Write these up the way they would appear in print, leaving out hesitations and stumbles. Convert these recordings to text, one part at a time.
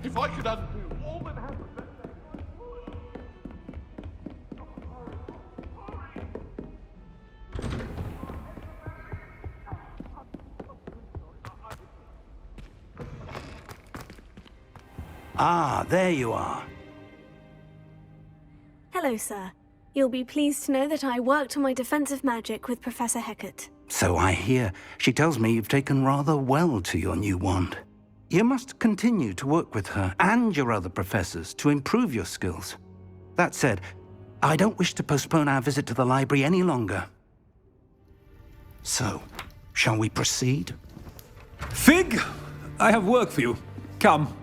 If I could undo all that happened that Ah, there you are. Hello, sir. You'll be pleased to know that I worked on my defensive magic with Professor Hecat. So I hear. She tells me you've taken rather well to your new wand. You must continue to work with her and your other professors to improve your skills. That said, I don't wish to postpone our visit to the library any longer. So, shall we proceed? Fig! I have work for you. Come.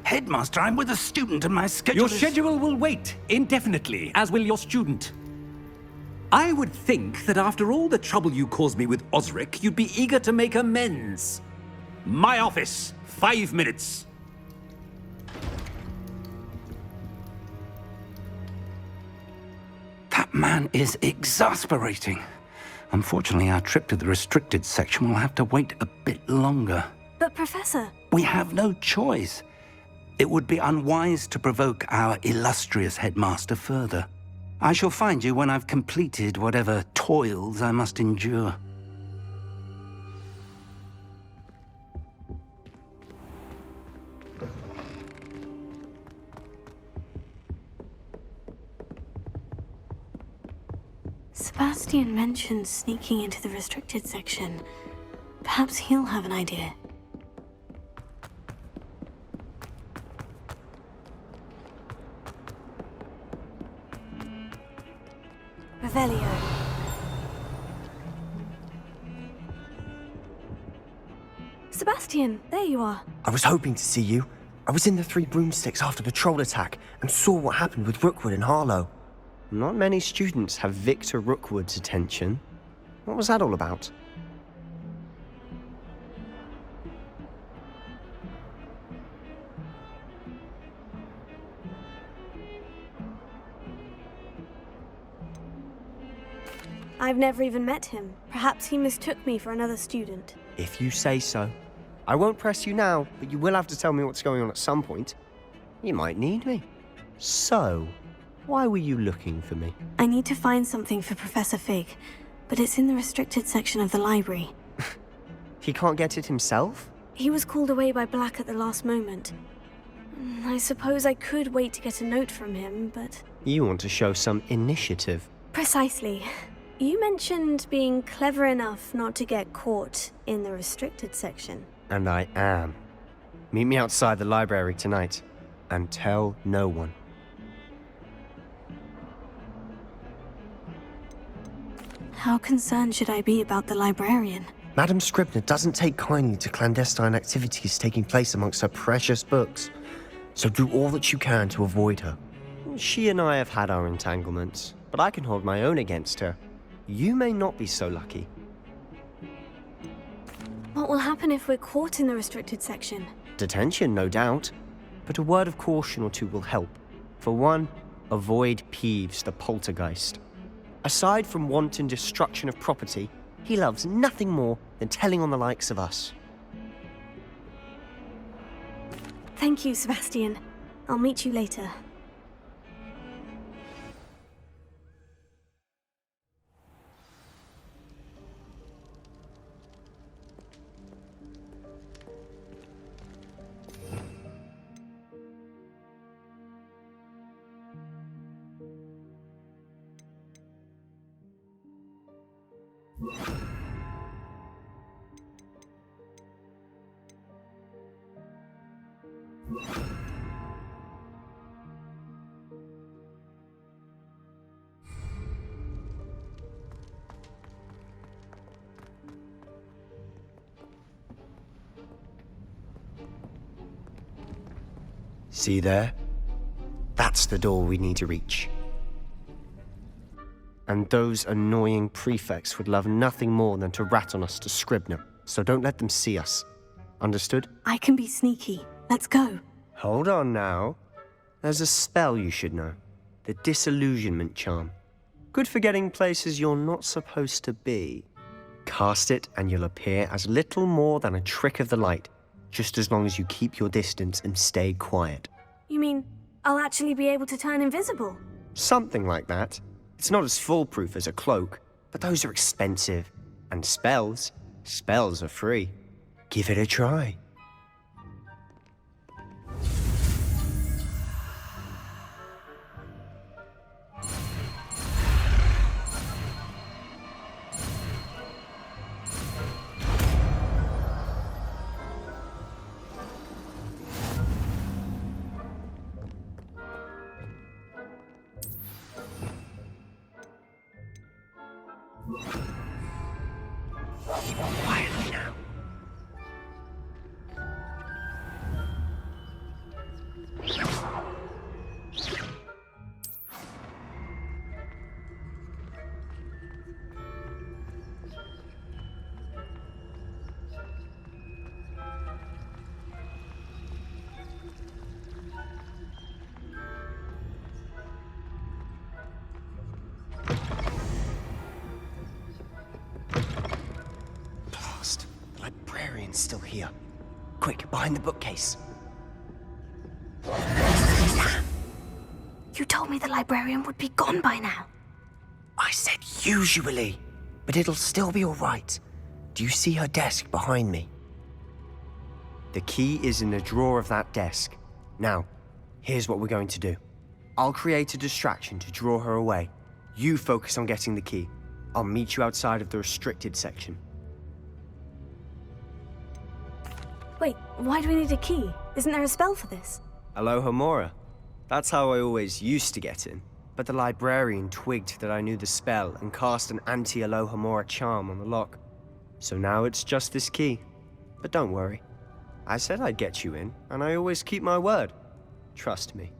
Headmaster, I'm with a student and my schedule Your schedule will wait indefinitely, as will your student. I would think that after all the trouble you caused me with Osric, you'd be eager to make amends. My office, 5 minutes. That man is exasperating. Unfortunately, our trip to the restricted section will have to wait a bit longer. But, Professor... We have no choice. It would be unwise to provoke our illustrious headmaster further. I shall find you when I've completed whatever toils I must endure. Sebastian mentioned sneaking into the restricted section. Perhaps he'll have an idea. Revelio. Sebastian, there you are. I was hoping to see you. I was in the Three Broomsticks after the troll attack and saw what happened with Rookwood and Harlow. Not many students have Victor Rookwood's attention. What was that all about? I've never even met him. Perhaps he mistook me for another student. If you say so. I won't press you now, but you will have to tell me what's going on at some point. You might need me. So, why were you looking for me? I need to find something for Professor Fig, but it's in the restricted section of the library. He can't get it himself? He was called away by Black at the last moment. I suppose I could wait to get a note from him, but... You want to show some initiative. Precisely. You mentioned being clever enough not to get caught in the restricted section. And I am. Meet me outside the library tonight, and tell no one. How concerned should I be about the librarian? Madam Scribner doesn't take kindly to clandestine activities taking place amongst her precious books, so do all that you can to avoid her. She and I have had our entanglements, but I can hold my own against her. You may not be so lucky. What will happen if we're caught in the restricted section? Detention, no doubt, but a word of caution or two will help. For one, avoid Peeves, the poltergeist. Aside from wanton destruction of property, he loves nothing more than telling on the likes of us. Thank you, Sebastian. I'll meet you later. See there? That's the door we need to reach. And those annoying prefects would love nothing more than to rat on us to Scribner, so don't let them see us. Understood? I can be sneaky. Let's go. Hold on now. There's a spell you should know. The Disillusionment Charm. Good for getting places you're not supposed to be. Cast it and you'll appear as little more than a trick of the light. just as long as you keep your distance and stay quiet. You mean I'll actually be able to turn invisible? Something like that. It's not as foolproof as a cloak, but those are expensive. And spells are free. Give it a try. Quietly now. Blast. The librarian's still here. Quick, behind the bookcase. You told me the librarian would be gone by now. I said usually, but it'll still be all right. Do you see her desk behind me? The key is in the drawer of that desk. Now, here's what we're going to do. I'll create a distraction to draw her away. You focus on getting the key. I'll meet you outside of the restricted section. Wait, why do we need a key? Isn't there a spell for this? Alohomora. That's how I always used to get in. But the librarian twigged that I knew the spell and cast an anti-Alohomora charm on the lock. So now it's just this key. But don't worry. I said I'd get you in, and I always keep my word. Trust me.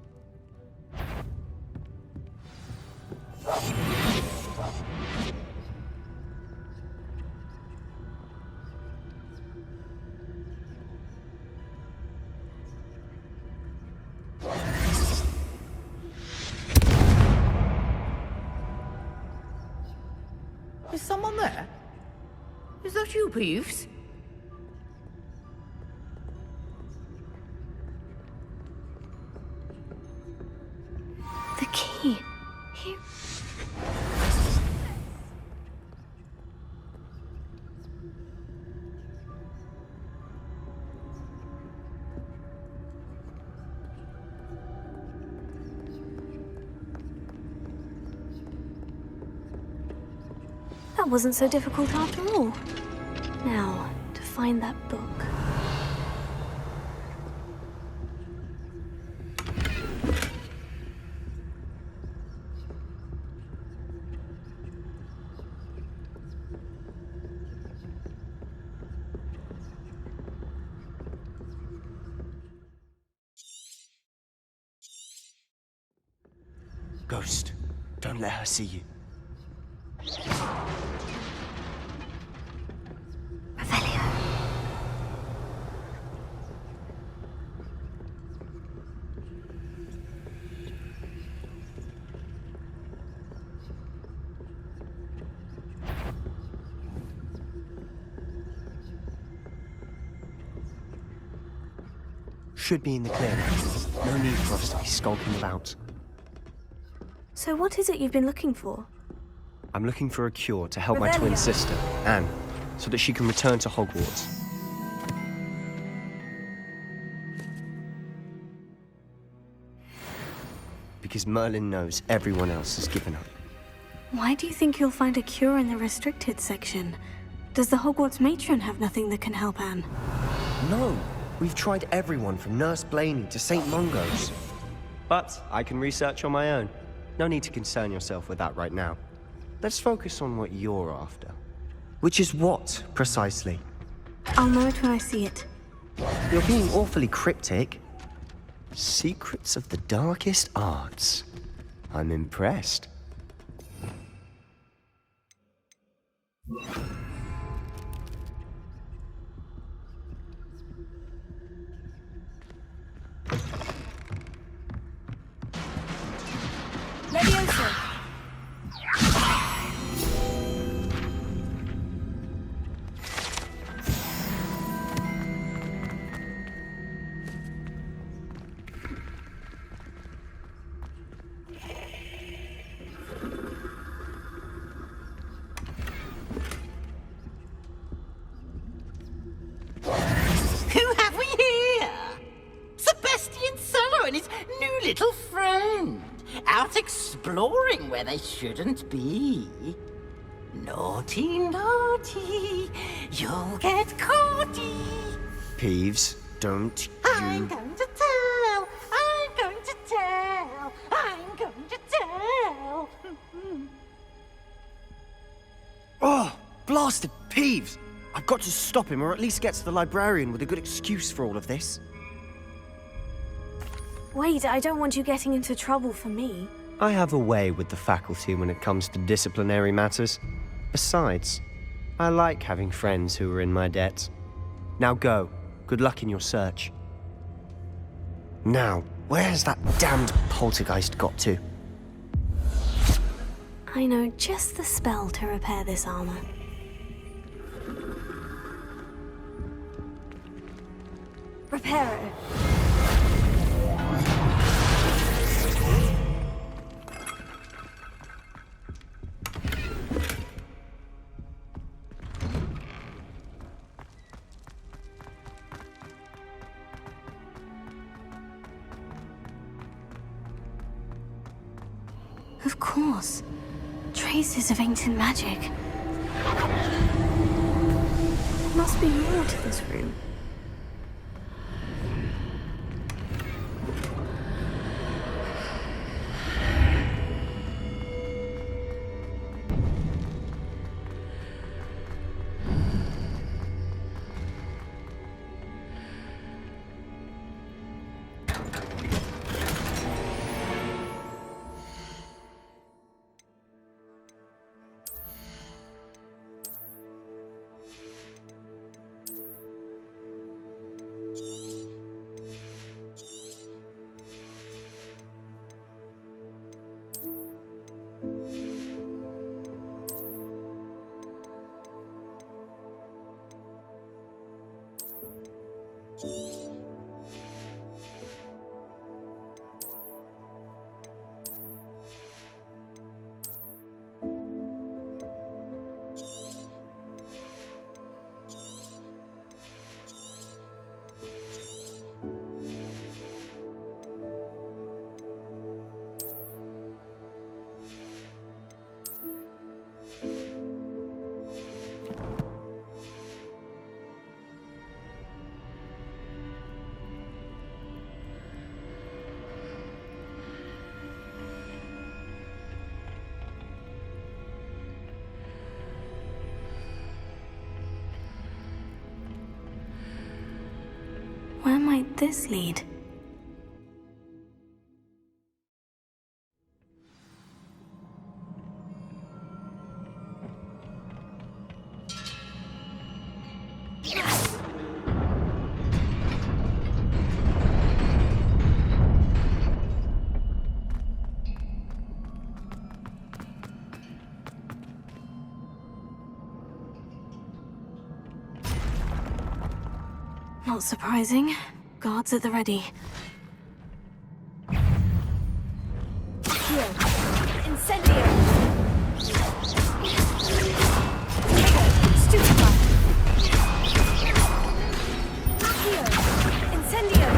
Is someone there? Is that you, Peeves? The key. Here. That wasn't so difficult after all. Now, to find that book. Ghost, don't let her see you. Revelio. Should be in the clear now. No need for us to be skulking about. So what is it you've been looking for? I'm looking for a cure to help my twin sister, Anne, so that she can return to Hogwarts. Because Merlin knows everyone else has given up. Why do you think you'll find a cure in the restricted section? Does the Hogwarts matron have nothing that can help Anne? No, we've tried everyone from Nurse Blaney to St. Mungo's. But I can research on my own. No need to concern yourself with that right now. Let's focus on what you're after. Which is what, precisely? I'll know it when I see it. You're being awfully cryptic. Secrets of the darkest arts. I'm impressed. Leviosa! little friend, out exploring where they shouldn't be. Naughty, naughty, you'll get caughty. Peeves, don't I'm you... going to tell, I'm going to tell, I'm going to tell. Oh, blasted Peeves! I've got to stop him, or at least get to the librarian with a good excuse for all of this. Wait, I don't want you getting into trouble for me. I have a way with the faculty when it comes to disciplinary matters. Besides, I like having friends who are in my debt. Now go. Good luck in your search. Now, where has that damned poltergeist got to? I know just the spell to repair this armor. Repair it. Of course. Traces of ancient magic. Must be more to this room. Where might this lead? Not surprising. Guards at the ready. Here. Incendio! Stupefy! Here. Incendio!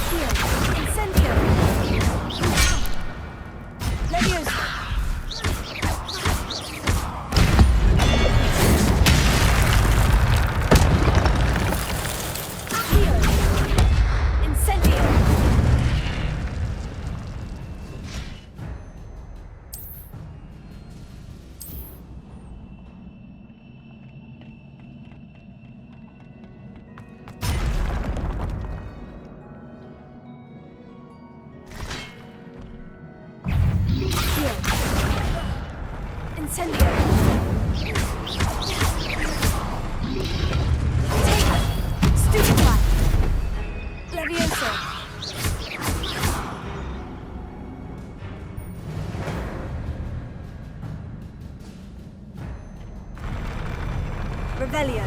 Here. Incendio! Leviosa! Incendio! Stupefy! Leviosa! Revelio!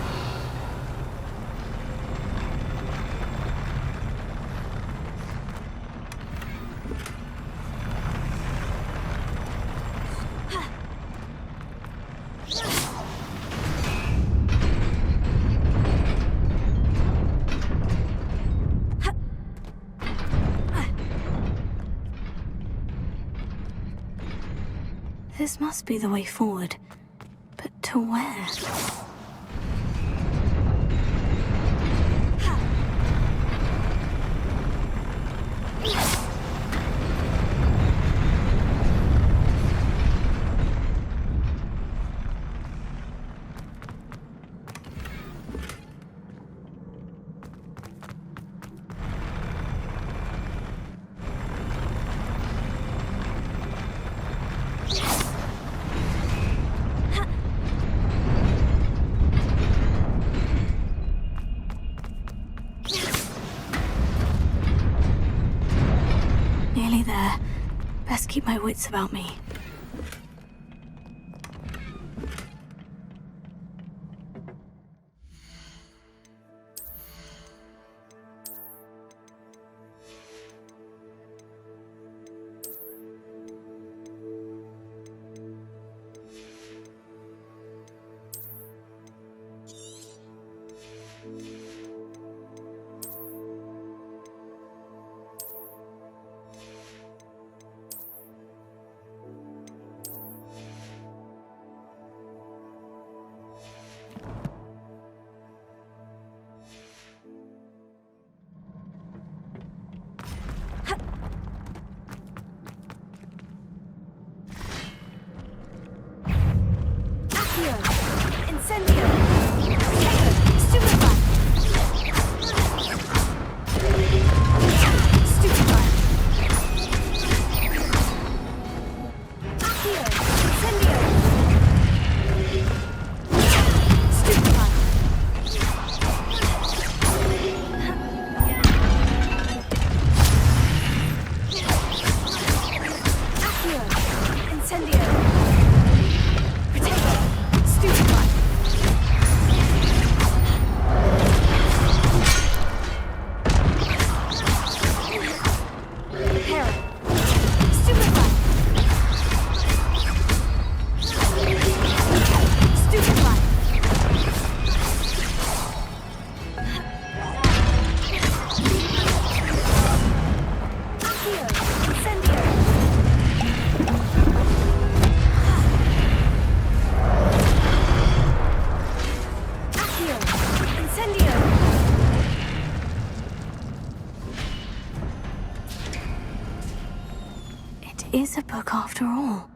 This must be the way forward. But to where? Nearly there. Best keep my wits about me. Incendio! Stupefy! Stupefy! Accio! Incendio! Stupefy! Accio! Incendio! Protego! Stupefy! It is a book after all.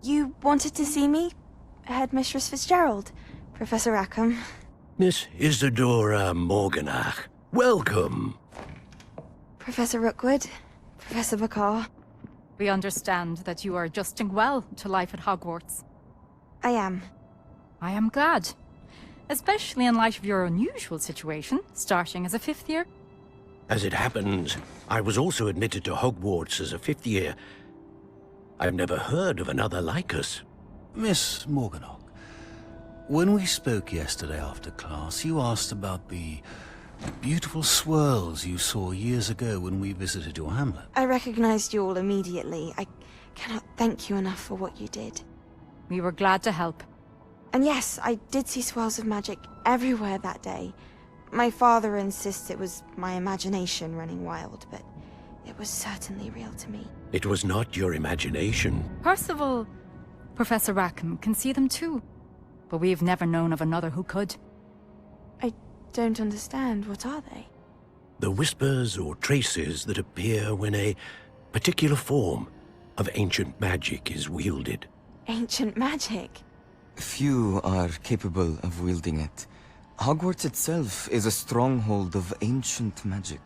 You wanted to see me? Headmistress Fitzgerald, Professor Rackham. Miss Isadora Morganach, welcome. Professor Rookwood, Professor Bakar. We understand that you are adjusting well to life at Hogwarts. I am. I am glad. Especially in light of your unusual situation, starting as a 5th year. As it happens, I was also admitted to Hogwarts as a 5th year. I've never heard of another like us. Miss Morganach, when we spoke yesterday after class, you asked about the beautiful swirls you saw years ago when we visited your hamlet. I recognized you all immediately. I cannot thank you enough for what you did. We were glad to help. And yes, I did see swirls of magic everywhere that day. My father insists it was my imagination running wild, but it was certainly real to me. It was not your imagination. Percival, Professor Rackham can see them too. But we've never known of another who could. I don't understand. What are they? The whispers or traces that appear when a particular form of ancient magic is wielded. Ancient magic? Few are capable of wielding it. Hogwarts itself is a stronghold of ancient magic.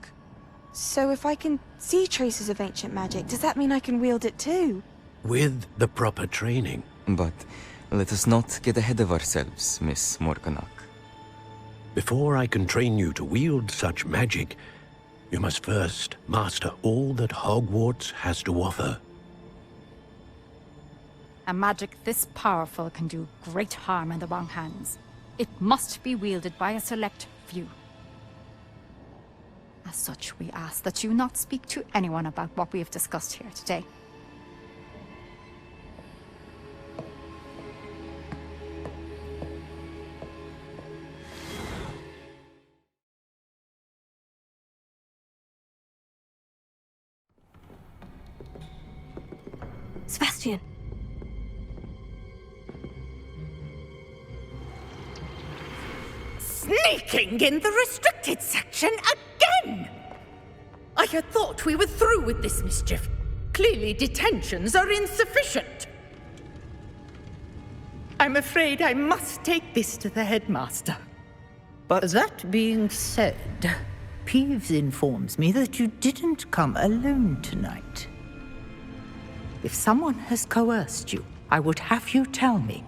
So if I can see traces of ancient magic, does that mean I can wield it too? With the proper training. But let us not get ahead of ourselves, Miss Morganach. Before I can train you to wield such magic, you must first master all that Hogwarts has to offer. A magic this powerful can do great harm in the wrong hands. It must be wielded by a select few. As such, we ask that you not speak to anyone about what we have discussed here today. Sebastian. Sneaking in the restricted section again! I had thought we were through with this mischief. Clearly detentions are insufficient. I'm afraid I must take this to the headmaster. But That being said, Peeves informs me that you didn't come alone tonight. If someone has coerced you, I would have you tell me.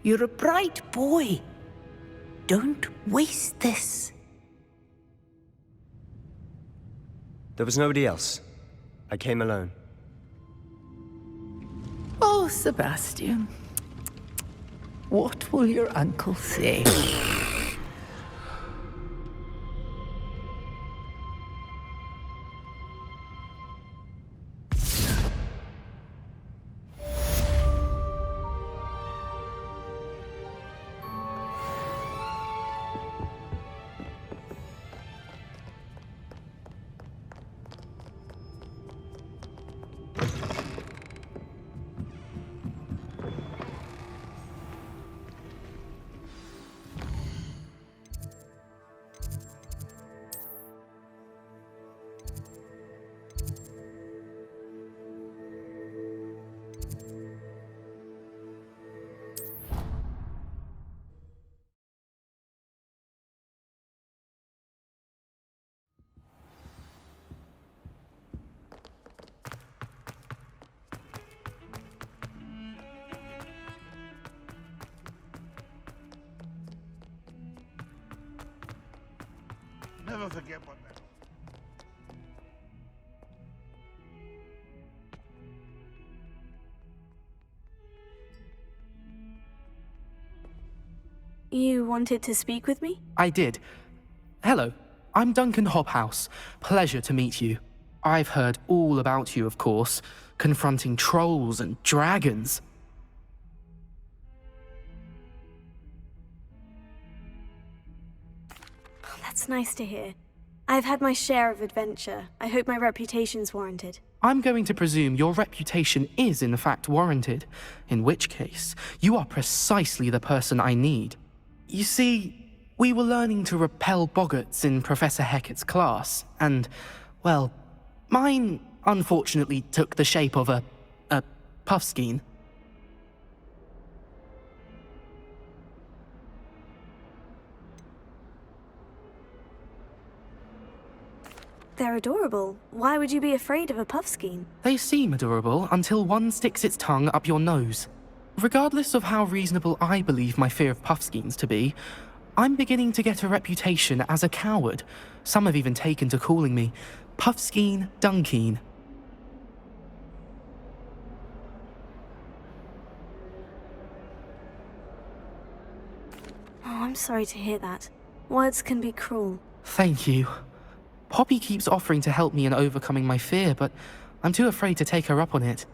You're a bright boy. Don't waste this. there was nobody else. I came alone. Oh, Sebastian. What will your uncle say? Never forget what that. You wanted to speak with me? I did. Hello, I'm Duncan Hobhouse. Pleasure to meet you. I've heard all about you, of course, confronting trolls and dragons. That's nice to hear. I've had my share of adventure. I hope my reputation's warranted. I'm going to presume your reputation is in fact warranted, in which case, you are precisely the person I need. You see, we were learning to repel boggarts in Professor Hecat's class, and, well, mine unfortunately took the shape of a Puffskein. They're adorable. Why would you be afraid of a Puffskein? They seem adorable until one sticks its tongue up your nose. Regardless of how reasonable I believe my fear of Puffskeins to be, I'm beginning to get a reputation as a coward. Some have even taken to calling me Puffskein Dunkeen. Oh, I'm sorry to hear that. Words can be cruel. Thank you. Poppy keeps offering to help me in overcoming my fear, but I'm too afraid to take her up on it.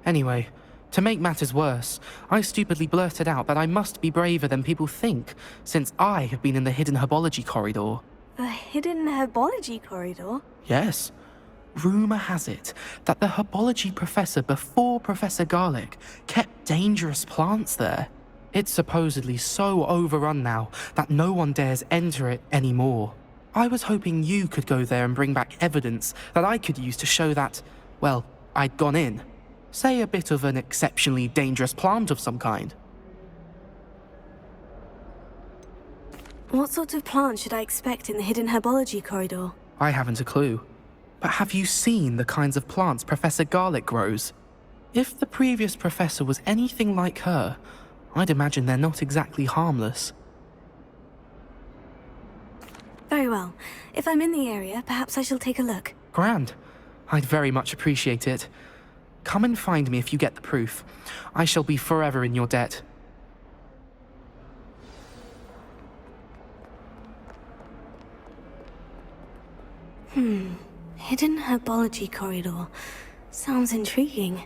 Anyway, to make matters worse, I stupidly blurted out that I must be braver than people think, since I have been in the hidden herbology corridor. The hidden herbology corridor? Yes. Rumour has it that the herbology professor before Professor Garlic kept dangerous plants there. It's supposedly so overrun now that no one dares enter it anymore. I was hoping you could go there and bring back evidence that I could use to show that, well, I'd gone in. Say a bit of an exceptionally dangerous plant of some kind. What sort of plant should I expect in the hidden herbology corridor? I haven't a clue. But have you seen the kinds of plants Professor Garlic grows? If the previous professor was anything like her, I'd imagine they're not exactly harmless. Very well. If I'm in the area, perhaps I shall take a look. Grand. I'd very much appreciate it. Come and find me if you get the proof. I shall be forever in your debt. Hidden herbology corridor. Sounds intriguing.